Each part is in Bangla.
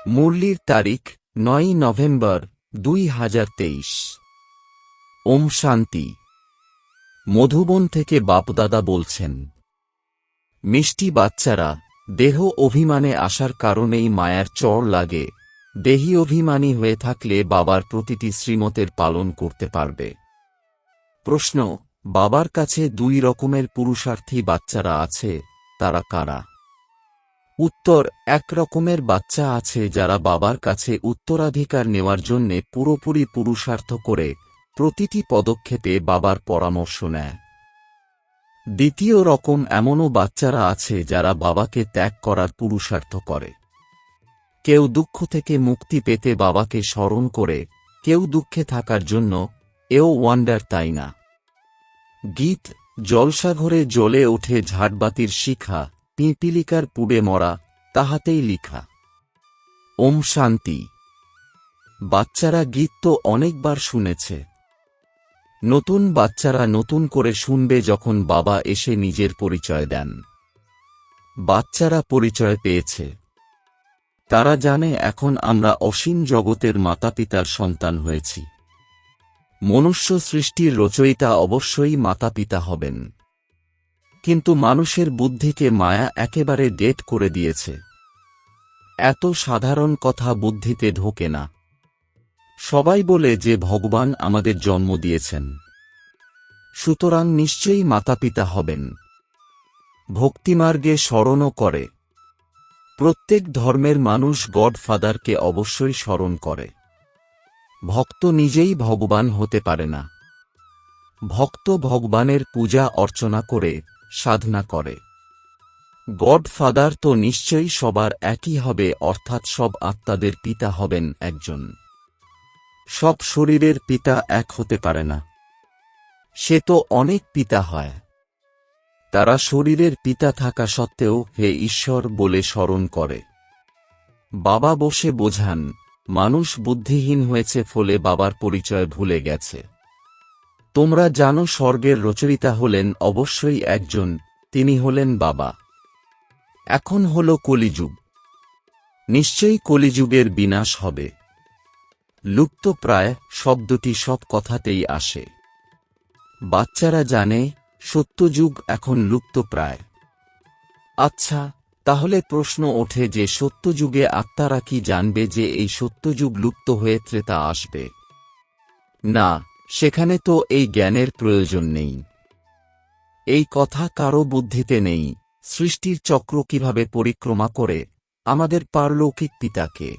মুরলির তারিখ ৯ নভেম্বর ২০২৩। ওম শান্তি। মধুবন থেকে বাপদাদা বলছেন, মিষ্টি বাচ্চারা, দেহ অভিমানে আসার কারণেই মায়ার চড় লাগে। দেহি অভিমানী হয়ে থাকলে বাবার প্রতিটি শ্রীমতের পালন করতে পারবে। প্রশ্ন, বাবার কাছে দুই রকমের পুরুষার্থী বাচ্চারা আছে, তারা কারা? উত্তর, এক রকমের বাচ্চা আছে যারা বাবার কাছে উত্তরাধিকার নেওয়ার জন্যে পুরোপুরি পুরুষার্থ করে প্রতিটি পদক্ষেপে বাবার পরামর্শ নেয়। দ্বিতীয় রকম এমনও বাচ্চারা আছে যারা বাবাকে ত্যাগ করার পুরুষার্থ করে। কেউ দুঃখ থেকে মুক্তি পেতে বাবাকে স্মরণ করে, কেউ দুঃখে থাকার জন্য। এও ওয়ান্ডার, তাই না? গীত, জলসাঘরে জ্বলে ওঠে ঝাড়বাতির শিখা, পিপিলিকার পুড়ে মরা, তাহাতেই লিখা। ওম শান্তি। বাচ্চারা গীত তো অনেকবার শুনেছে। নতুন বাচ্চারা নতুন করে শুনবে যখন বাবা এসে নিজের পরিচয় দেন। বাচ্চারা পরিচয় পেয়েছে। তারা জানে এখন আমরা অসীম জগতের মাতাপিতার সন্তান হয়েছি। মনুষ্য সৃষ্টির রচয়িতা অবশ্যই মাতাপিতা হবেন। কিন্তু মানুষের বুদ্ধিকে মায়া একেবারে ডেট করে দিয়েছে। এত সাধারণ কথা বুদ্ধিতে ঢোকে না। সবাই বলে যে ভগবান আমাদের জন্ম দিয়েছেন, সুতরাং নিশ্চয়ই মাতাপিতা হবেন। ভক্তিমার্গে স্মরণও করে। প্রত্যেক ধর্মের মানুষ গডফাদারকে অবশ্যই স্মরণ করে। ভক্ত নিজেই ভগবান হতে পারে না। ভক্ত ভগবানের পূজা অর্চনা করে, সাধনা করে। গডফাদার তো নিশ্চয়ই সবার একই হবে, অর্থাৎ সব আত্মাদের পিতা হবেন একজন। সব শরীরের পিতা এক হতে পারে না। সে তো অনেক পিতা হয়। তারা শরীরের পিতা থাকা সত্ত্বেও হে ঈশ্বর বলে স্মরণ করে। বাবা বসে বোঝান, মানুষ বুদ্ধিহীন হয়েছে ফলে বাবার পরিচয় ভুলে গেছে। তোমরা জানো স্বর্গের রচয়িতা হলেন অবশ্যই একজন, তিনি হলেন বাবা। এখন হল কলিযুগ। নিশ্চয়ই কলিযুগের বিনাশ হবে। লুপ্তপ্রায় শব্দটি সব কথাতেই আসে। বাচ্চারা জানে সত্যযুগ এখন লুপ্তপ্রায়। আচ্ছা, তাহলে প্রশ্ন ওঠে যে সত্যযুগে আত্মারা কি জানবে যে এই সত্যযুগ লুপ্ত হয়ে ত্রেতা আসবে? না, সেখানে তো এই জ্ঞানের প্রয়োজন নেই। এই কথা কারো বুদ্ধিতে নেই। সৃষ্টির চক্র কিভাবে পরিক্রমা করে, আমাদের পারলৌকিক পিতাকে,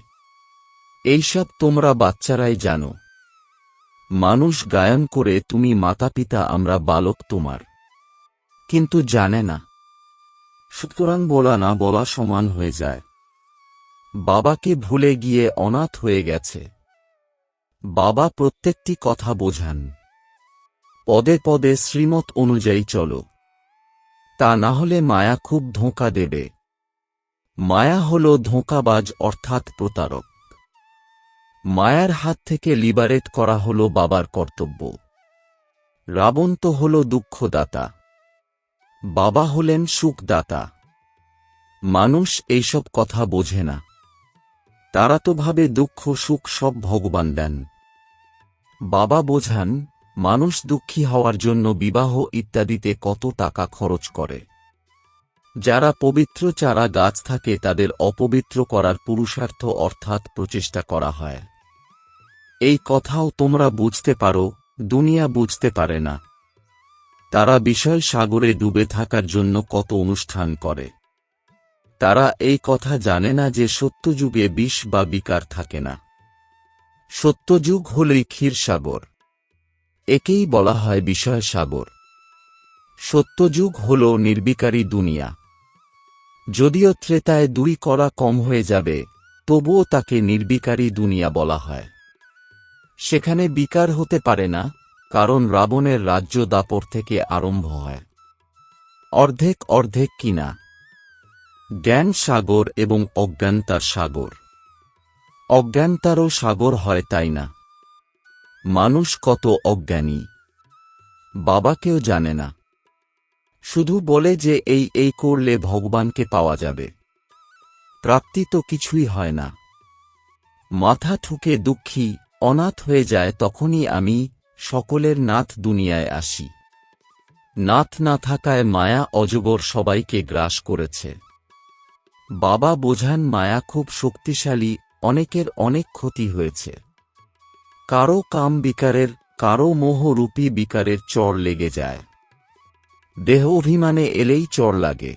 এইসব তোমরা বাচ্চারাই জানো। মানুষ গায়ন করে তুমি মাতাপিতা, আমরা বালক তোমার, কিন্তু জানে না। সুতরাং বলা না বলা সমান হয়ে যায়। বাবাকে ভুলে গিয়ে অনাথ হয়ে গেছে। বাবা প্রত্যেকটি কথা বোঝান। পদে পদে শ্রীমত অনুযায়ী চলো, তা না হলে মায়া খুব ধোঁকা দেবে। মায়া হল ধোঁকাবাজ, অর্থাৎ প্রতারক। মায়ার হাত থেকে লিবারেট করা হল বাবার কর্তব্য। রাবণ তো হল দুঃখদাতা, বাবা হলেন সুখদাতা। মানুষ এইসব কথা বোঝে না। তারা তো ভাবে দুঃখ সুখ সব ভগবান দেন। বাবা বোঝান, মানুষ দুঃখী হওয়ার জন্য বিবাহ ইত্যাদিতে কত টাকা খরচ করে। যারা পবিত্র চারা গাছ থাকে তাদের অপবিত্র করার পুরুষার্থ অর্থাৎ প্রচেষ্টা করা হয়। এই কথাও তোমরা বুঝতে পারো, দুনিয়া বুঝতে পারে না। তারা বিষয় সাগরে ডুবে থাকার জন্য কত অনুষ্ঠান করে। তারা এই কথা জানে না যে সত্যযুগে বিষ বা বিকার থাকে না। সত্যযুগ হলই ক্ষীরসাগর। একেই বলা হয় বিষয় সাগর। সত্যযুগ হল নির্বিকারী দুনিয়া। যদিও ত্রেতায় দুই কড়া কম হয়ে যাবে, তবুও তাকে নির্বিকারী দুনিয়া বলা হয়। সেখানে বিকার হতে পারে না, কারণ রাবণের রাজ্য দাপর থেকে আরম্ভ হয়। অর্ধেক অর্ধেক কিনা, জ্ঞান সাগর এবং অজ্ঞানতার সাগর। অজ্ঞানতারও সাগর হয়, তাই না? মানুষ কত অজ্ঞানী, বাবাকেও জানে না। শুধু বলে যে এই করলে ভগবানকে পাওয়া যাবে। প্রাপ্তি তো কিছুই হয় না। মাথা ঠুকে দুঃখী অনাথ হয়ে যায় তখনই আমি সকলের নাথ দুনিয়ায় আসি। নাথ না থাকায় মায়া অজগর সবাইকে গ্রাস করেছে। বাবা বোঝান মায়া খুব শক্তিশালী, অনেকের অনেক ক্ষতি হয়েছে। কারো কাম বিকারের, কারো মোহরূপী বিকারের চড় লেগে যায়। দেহ অভিমানে এলেই চড় লাগে।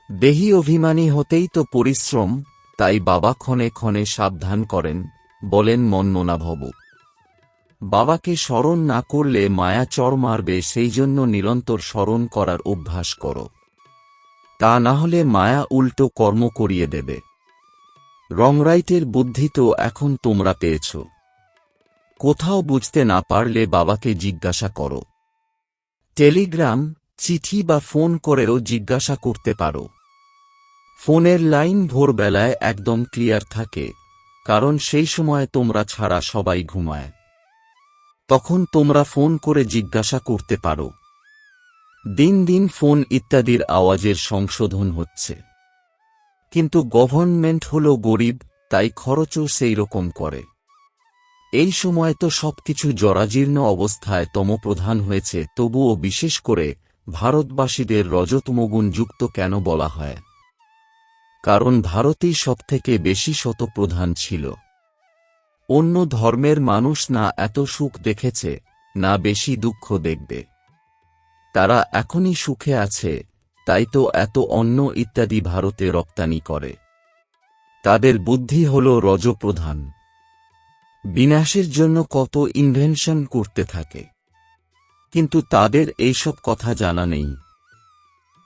দেহি অভিমানী হতেই তো পরিশ্রম, তাই বাবা ক্ষণে ক্ষণে সাবধান করেন, বলেন মনমনা ভব। বাবাকে স্মরণ না করলে মায়া চড় মারবে, সেই জন্য নিরন্তর স্মরণ করার অভ্যাস করো, তা না হলে মায়া উল্টো কর্ম করিয়ে দেবে। রংরাইটের বুদ্ধি তো এখন তোমরা পেয়েছ। কোথাও বুঝতে না পারলে বাবাকে জিজ্ঞাসা করো। টেলিগ্রাম, চিঠি বা ফোন করেও জিজ্ঞাসা করতে পারো। ফোনের লাইন ভোরবেলায় একদম ক্লিয়ার থাকে, কারণ সেই সময় তোমরা ছাড়া সবাই ঘুমায়। তখন তোমরা ফোন করে জিজ্ঞাসা করতে পারো। দিন দিন ফোন ইত্যাদির আওয়াজের সংশোধন হচ্ছে, কিন্তু গভর্নমেন্ট হল গরিব, তাই খরচও সেই রকম করে। এই সময় তো সবকিছু জরাজীর্ণ অবস্থায় তমপ্রধান হয়েছে, তবুও বিশেষ করে ভারতবাসীদের রজতমগুণ যুক্ত কেন বলা হয়? কারণ ভারতেই সবথেকে বেশি শতপ্রধান ছিল। অন্য ধর্মের মানুষ না এত সুখ দেখেছে, না বেশি দুঃখ দেখবে। তারা এখনই সুখে আছে, তাই তো এত অন্ন ইত্যাদি ভারতে রপ্তানি করে। তাদের বুদ্ধি হল রজপ্রধান। বিনাশের জন্য কত ইনভেনশন করতে থাকে, কিন্তু তাদের এইসব কথা জানা নেই।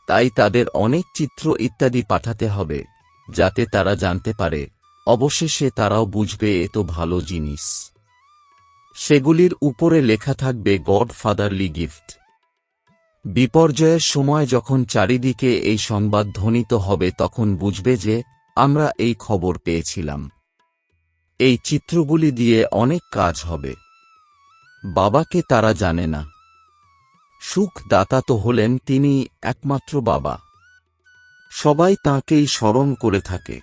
তাই তাদের অনেক চিত্র ইত্যাদি পাঠাতে হবে, যাতে তারা জানতে পারে, অবশেষে তারাও বুঝবে এ তো ভালো জিনিস। সেগুলির উপরে লেখা থাকবে গড ফাদারলি গিফট। বিপর্যয়ের সময় যখন চারিদিকে এই সংবাদ ধ্বনিত হবে, তখন বুঝবে যে আমরা এই খবর পেয়েছিলাম। এই চিত্রগুলি দিয়ে অনেক কাজ হবে। বাবাকে তারা জানে না। সুখ দাতা তো হলেন তিনি, একমাত্র বাবা। সবাই তাঁকেই স্মরণ করে থাকে।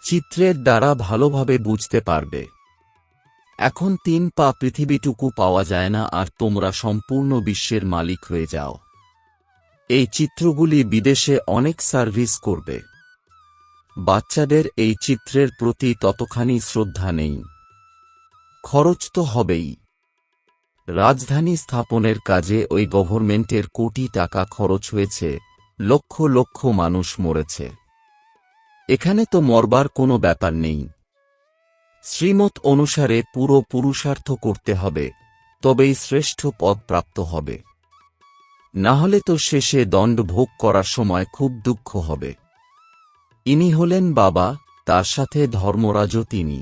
চিত্রের দ্বারা ভালোভাবে বুঝতে পারবে। এখন 3 পা পৃথিবীটুকু পাওয়া যায় না, আর তোমরা সম্পূর্ণ বিশ্বের মালিক হয়ে যাও। এই চিত্রগুলি বিদেশে অনেক সার্ভিস করবে। বাচ্চাদের এই চিত্রের প্রতি ততখানি শ্রদ্ধা নেই। খরচ তো হবেই। রাজধানী স্থাপনের কাজে ওই গভর্নমেন্টের কোটি টাকা খরচ হয়েছে, লক্ষ লক্ষ মানুষ মরেছে। এখানে তো মরবার কোনো ব্যাপার নেই। শ্রীমত অনুসারে পুরো পুরুষার্থ করতে হবে, তবেই শ্রেষ্ঠ পদ প্রাপ্ত হবে। না হলে তো শেষে দণ্ড ভোগ করার সময় খুব দুঃখ হবে। ইনি হলেন বাবা, তার সাথে ধর্মরাজও তিনি।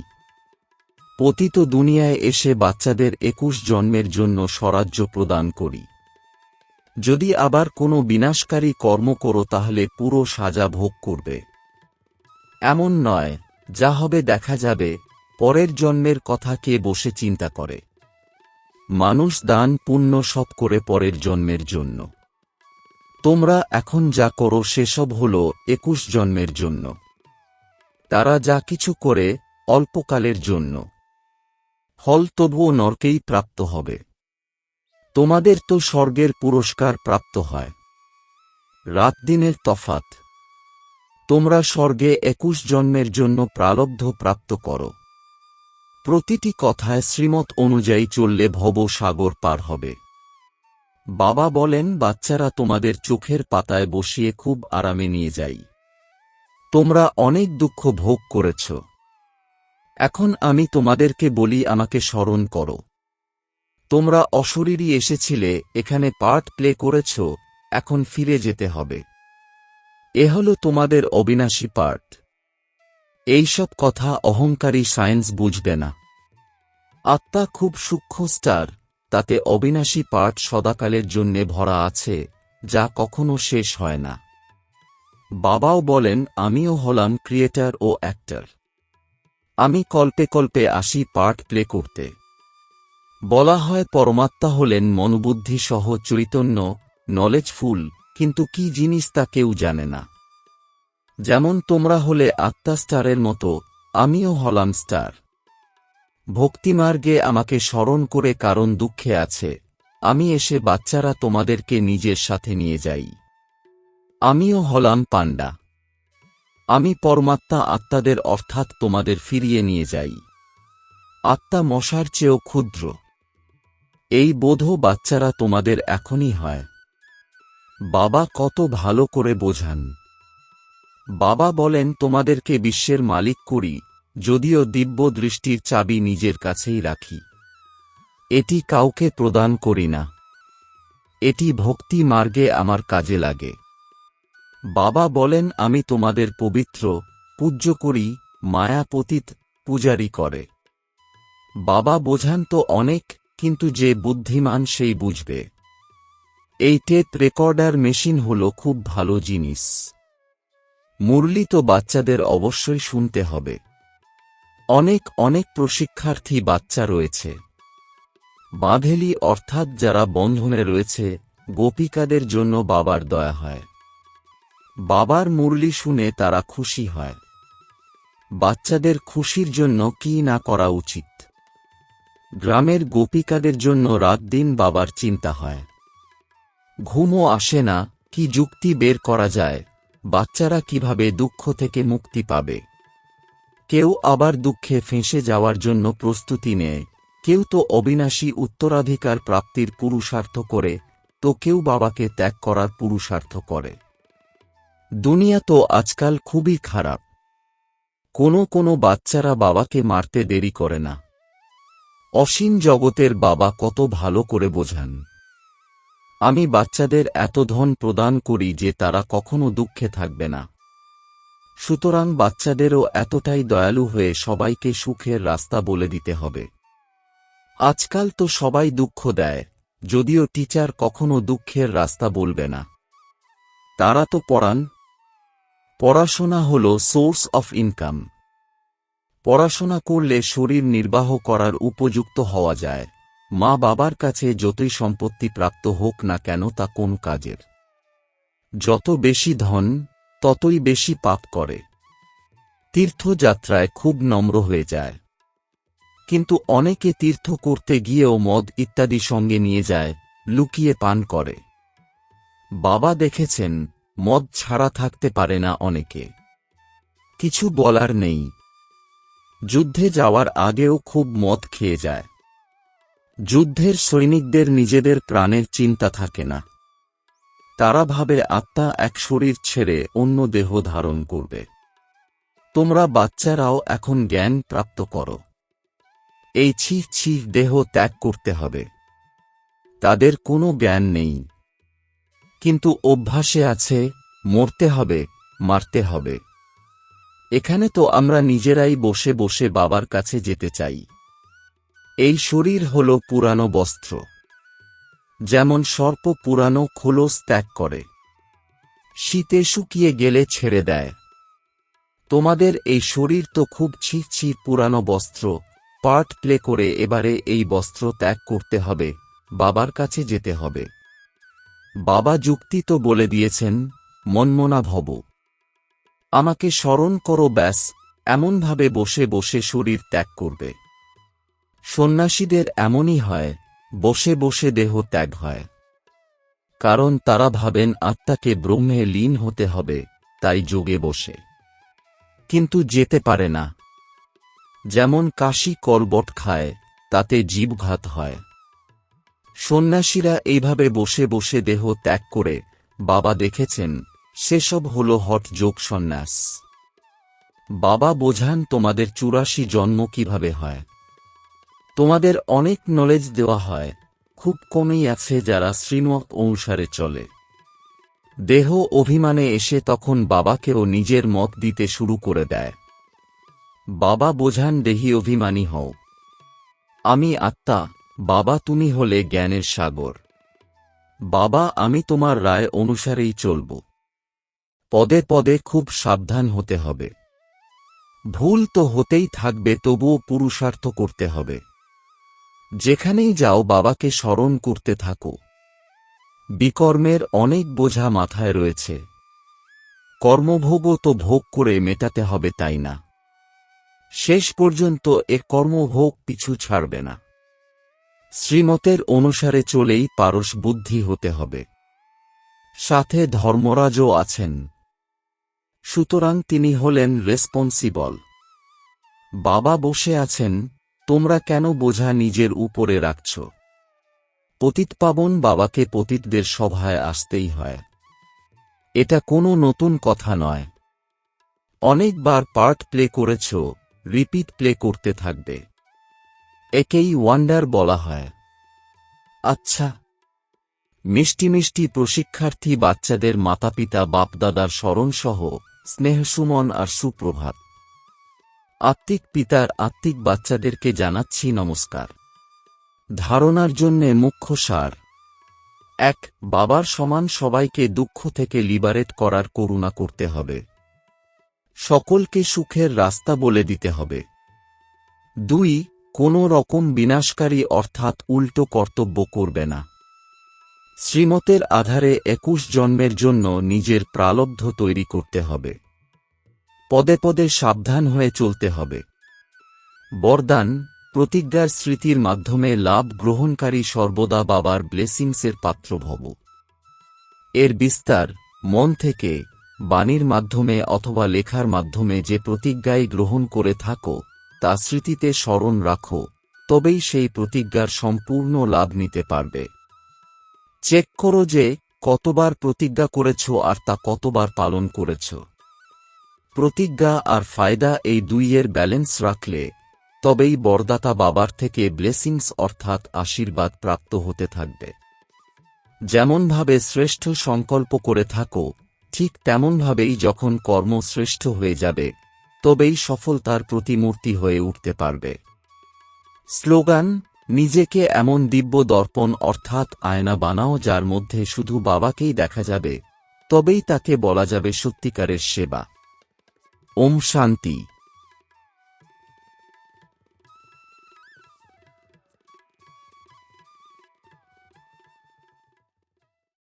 পতিত দুনিয়ায় এসে বাচ্চাদের 21 জন্মের জন্য স্বরাজ্য প্রদান করি। যদি আবার কোনো বিনাশকারী কর্ম করো, তাহলে পুরো সাজা ভোগ করবে। এমন নয়, যা হবে দেখা যাবে, পরের জন্মের কথা কে বসে চিন্তা করে? মানুষ দান পুণ্য সব করে পরের জন্মের জন্য। তোমরা এখন যা করো সেসব হল 21 জন্মের জন্য। তারা যা কিছু করে অল্পকালের জন্য, ফল তবুও নরকেই প্রাপ্ত হবে। তোমাদের তো স্বর্গের পুরস্কার প্রাপ্ত হয়। রাত দিনের তফাত। তোমরা স্বর্গে 21 জন্মের জন্য প্রারব্ধ প্রাপ্ত করো। প্রতিটি কথায় শ্রীমত অনুযায়ী চললে ভব সাগর পার হবে। বাবা বলেন, বাচ্চারা, তোমাদের চোখের পাতায় বসিয়ে খুব আরামে নিয়ে যাই। তোমরা অনেক দুঃখ ভোগ করেছ। এখন আমি তোমাদেরকে বলি, আমাকে স্মরণ করো। তোমরা অশরীরী এসেছিলে, এখানে পার্ট প্লে করেছ, এখন ফিরে যেতে হবে। এ হল তোমাদের অবিনাশী পার্ট। এইসব কথা অহংকারী সায়েন্স বুঝবে না। আত্মা খুব সূক্ষ্ম স্টার, তাতে অবিনাশী পার্ট সদাকালের জন্যে ভরা আছে, যা কখনো শেষ হয় না। বাবাও বলেন, আমিও হলাম ক্রিয়েটর ও অ্যাক্টর। আমি কল্পে কল্পে আসি পার্ট প্লে করতে। বলা হয় পরমাত্মা হলেন মনোবুদ্ধি সহ চৈতন্য, নলেজফুল, কিন্তু কি জিনিস তা কেউ জানে না। যেমন তোমরা হলে আত্মা স্টারের মতো, আমিও হলাম স্টার। ভক্তিমার্গে আমাকে স্মরণ করে কারণ দুঃখে আছে, আমি এসে বাচ্চারা তোমাদেরকে নিজের সাথে নিয়ে যাই। আমিও হলাম পান্ডা। আমি পরমাত্মা আত্মাদের অর্থাৎ তোমাদের ফিরিয়ে নিয়ে যাই। আত্মা মশার চেয়েও ক্ষুদ্র। এই বোধও বাচ্চারা তোমাদের এখনই হয়। বাবা কত ভালো করে বোঝান। বাবা বলেন তোমাদেরকে বিশ্বের মালিক করি, যদিও দিব্য দৃষ্টির চাবি নিজের কাছেই রাখি। এটি কাউকে প্রদান করি না। এটি ভক্তি মার্গে আমার কাজে লাগে। বাবা বলেন আমি তোমাদের পবিত্র, পূজ্য করি, মায়াপতিত পূজারি করে। বাবা বোঝান তো অনেক, কিন্তু যে বুদ্ধিমান সেই বুঝবে। এই টেপ রেকর্ডার মেশিন হলো খুব ভালো জিনিস। মুরলি তো বাচ্চাদের অবশ্যই শুনতে হবে। অনেক অনেক প্রশিক্ষার্থী বাচ্চা রয়েছে। বাঁধেলি অর্থাৎ যারা বন্ধনে রয়েছে, গোপিকাদের জন্য বাবার দয়া হয়। বাবার মুরলি শুনে তারা খুশি হয়। বাচ্চাদের খুশির জন্য কি না করা উচিত? গ্রামের গোপিকাদের জন্য রাত দিন বাবার চিন্তা হয়। ঘুমও আসে না, কি যুক্তি বের করা যায়, বাচ্চারা কিভাবে দুঃখ থেকে মুক্তি পাবে। কেউ আবার দুঃখে ফেঁসে যাওয়ার জন্য প্রস্তুতি নেয়, কেউ তো অবিনাশী উত্তরাধিকার প্রাপ্তির পুরুষার্থ করে, তো কেউ বাবাকে ত্যাগ করার পুরুষার্থ করে। দুনিয়া তো আজকাল খুবই খারাপ। কোনো বাচ্চারা বাবাকে মারতে দেরি করে না। অসীম জগতের বাবা কত ভালো করে বোঝান। আমি বাচ্চাদের এত ধন প্রদান করি যে তারা কখনো দুঃখে থাকবে না। সুতরাং বাচ্চাদেরও এতটাই দয়ালু হয়ে সবাইকে সুখের রাস্তা বলে দিতে হবে। আজকাল তো সবাই দুঃখ দেয়, যদিও টিচার কখনো দুঃখের রাস্তা বলবে না। তারা তো পড়ান। পড়াশোনা হল সোর্স অফ ইনকাম। পড়াশোনা করলে শরীর নির্বাহ করার উপযুক্ত হওয়া যায়। মা বাবার কাছে যতই সম্পত্তি প্রাপ্ত হোক না কেন তা কোন কাজের? যত বেশি ধন, ততই বেশি পাপ করে। তীর্থযাত্রায় খুব নম্র হয়ে যায়। কিন্তু অনেকে তীর্থ করতে গিয়েও মদ ইত্যাদি সঙ্গে নিয়ে যায়, লুকিয়ে পান করে। বাবা দেখেছেন, মদ ছাড়া থাকতে পারে না অনেকে। কিছু বলার নেই। যুদ্ধে যাওয়ার আগেও খুব মদ খেয়ে যায়। যুদ্ধের সৈনিকদের নিজেদের প্রাণের চিন্তা থাকে না। তারা ভাবে আত্মা এক শরীর ছেড়ে অন্য দেহ ধারণ করবে। তোমরা বাচ্চারাও এখন জ্ঞান প্রাপ্ত করো। এই ছি দেহ ত্যাগ করতে হবে। তাদের কোনো জ্ঞান নেই, কিন্তু অভ্যাসে আছে, মরতে হবে, মারতে হবে। এখানে তো আমরা নিজেরাই বসে বসে বাবার কাছে যেতে চাই। এই শরীর হল পুরানো বস্ত্র। যেমন সর্প পুরানো খোলস ত্যাগ করে, শীতে শুকিয়ে গেলে ছেড়ে দেয়। তোমাদের এই শরীর তো খুব ছি পুরানো বস্ত্র, পার্ট প্লে করে এবারে এই বস্ত্র ত্যাগ করতে হবে, বাবার কাছে যেতে হবে। বাবা যুক্তি তো বলে দিয়েছেন, মনমনা ভব। আমাকে স্মরণ করো ব্যাস, এমনভাবে বসে বসে শরীর ত্যাগ করবে। সন্ন্যাসীদের এমনই হয়, বসে বসে দেহ ত্যাগ হয়। কারণ তারা ভাবেন আত্মাকে ব্রহ্মে লীন হতে হবে, তাই যোগে বসে। কিন্তু যেতে পারে না। যেমন কাশি কলবট খায়, তাতে জীবঘাত হয়। সন্ন্যাসীরা এইভাবে বসে বসে দেহ ত্যাগ করে, বাবা দেখেছেন, সেসব হল হঠ যোগ সন্ন্যাস। বাবা বোঝান তোমাদের 84 জন্ম কিভাবে হয়। তোমাদের অনেক নলেজ দেওয়া হয়, খুব কমই আছে যারা শ্রীমত অনুসারে চলে। দেহ অভিমানে এসে তখন বাবাকেও নিজের মত দিতে শুরু করে দেয়। বাবা বোঝান দেহি অভিমানী হও। আমি আত্মা, বাবা তুমি হলে জ্ঞানের সাগর। বাবা আমি তোমার রায় অনুসারেই চলব। পদে পদে খুব সাবধান হতে হবে। ভুল তো হতেই থাকবে, তবুও পুরুষার্থ করতে হবে। যেখানেই যাও বাবাকে স্মরণ করতে থাকো। বিকর্মের অনেক বোঝা মাথায় রয়েছে। কর্মভোগও তো ভোগ করে মেটাতে হবে, তাই না? শেষ পর্যন্ত এ কর্মভোগ পিছু ছাড়বে না। শ্রীমতের অনুসারে চলেই পারস বুদ্ধি হতে হবে। সাথে ধর্মরাজও আছেন, সুতরাং তিনি হলেন রেসপন্সিবল। বাবা বসে আছেন, তোমরা কেন বোঝা নিজের উপরে রাখছ? পতিতপাবন বাবাকে পতিতদের সভায় আসতেই হয়। এটা কোনো নতুন কথা নয়। অনেকবার পার্ট প্লে করেছ, রিপিট প্লে করতে থাকবে। একেই ওয়ান্ডার বলা হয়। আচ্ছা, মিষ্টি মিষ্টি প্রশিক্ষার্থী বাচ্চাদের মাতাপিতা বাপদাদার স্মরণসহ স্নেহসুমন আর সুপ্রভাত। আত্মিক পিতার আত্মিক বাচ্চাদেরকে জানাচ্ছি নমস্কার। ধারণার জন্যে মুখ্য সার: ১. বাবার সমান সবাইকে দুঃখ থেকে লিবারেট করার করুণা করতে হবে। সকলকে সুখের রাস্তা বলে দিতে হবে। ২. কোনো রকম বিনাশকারী অর্থাৎ উল্টো কর্তব্য করবে না। শ্রীমতের আধারে ২১ জন্মের জন্য নিজের প্রালব্ধ তৈরি করতে হবে। পদে পদে সাবধান হয়ে চলতে হবে। বরদান: প্রতিজ্ঞার স্মৃতির মাধ্যমে লাভ গ্রহণকারী সর্বদা বাবার ব্লেসিংসের পাত্র ভব। এর বিস্তার: মন থেকে, বাণীর মাধ্যমে অথবা লেখার মাধ্যমে যে প্রতিজ্ঞাই গ্রহণ করে থাকো তা স্মৃতিতে স্মরণ রাখো, তবেই সেই প্রতিজ্ঞার সম্পূর্ণ লাভ নিতে পারবে। চেক করো যে কতবার প্রতিজ্ঞা করেছ আর তা কতবার পালন করেছ। প্রতিজ্ঞা আর ফায়দা এই দুইয়ের ব্যালেন্স রাখলে তবেই বরদাতা বাবার থেকে ব্লেসিংস অর্থাৎ আশীর্বাদ প্রাপ্ত হতে থাকবে। যেমনভাবে শ্রেষ্ঠ সংকল্প করে থাকো ঠিক তেমনভাবেই যখন কর্ম শ্রেষ্ঠ হয়ে যাবে তবেই সফলতার প্রতিমূর্তি হয়ে উঠতে পারবে। স্লোগান: নিজেকে এমন দিব্য দর্পণ অর্থাৎ আয়না বানাও যার মধ্যে শুধু বাবাকেই দেখা যাবে, তবেই তাকে বলা যাবে সত্যিকারের সেবা। ওম শান্তি।